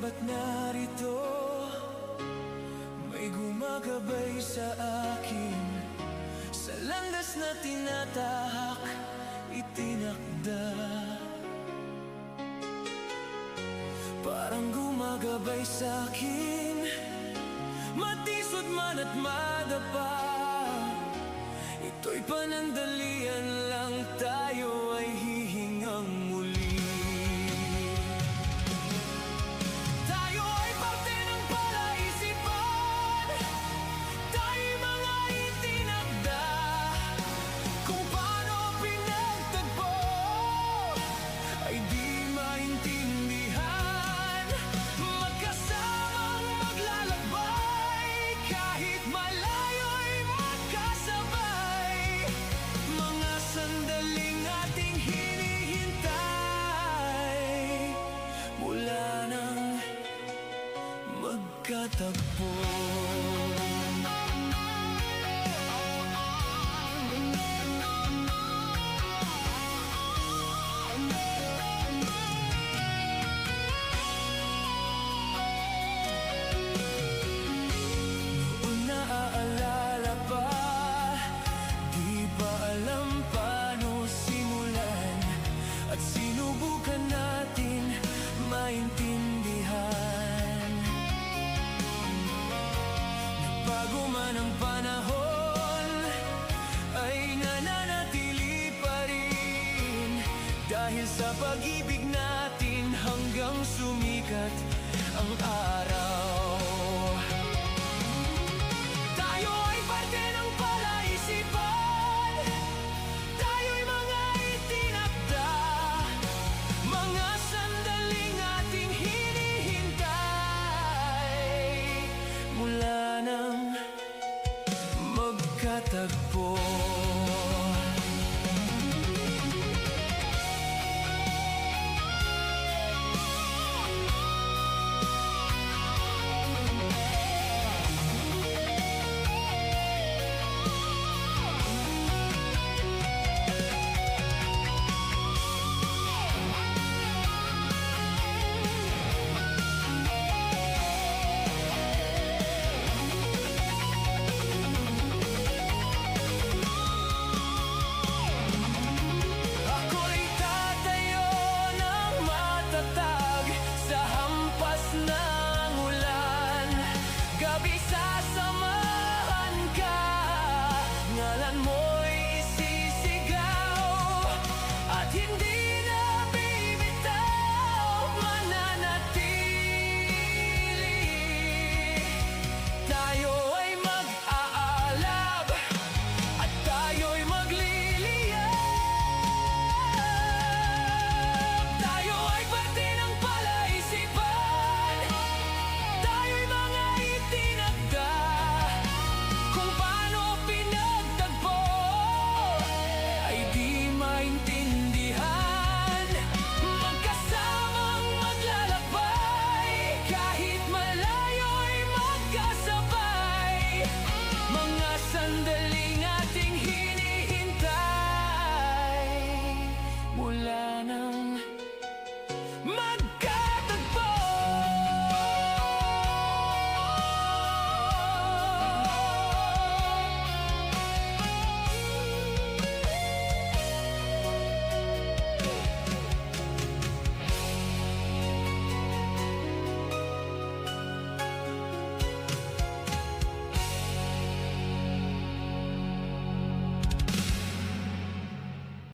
ba't narito? May gumagabay sa akin, sa landas na tinatahak, itinakda. Parang gumagabay sa'kin, matisod man at madapa. Ito'y panandalian lang, tayo ay hihingang muli. Tayo ay parte ng palaisipan, tayo'y mga itinakda. Kung paano pinagtagpo ay di maintindihan. Magkasamang maglalakbay, kahit malayo'y magkasabay. Mga sandaling ating hinihintay, mula nang magkatagpo. Naaalala pa, di pa alam paano simulan, at sinubukan natin maintindihan. Nagbago man ang panahon, ay nananatili pa rin, dahil sa pag-ibig natin hanggang sumikat ang araw. Tayo ay parte ng palaisipan, tayo'y mga itinakda. Mga sandaling ating hinihintay, mula nang magkatagpo.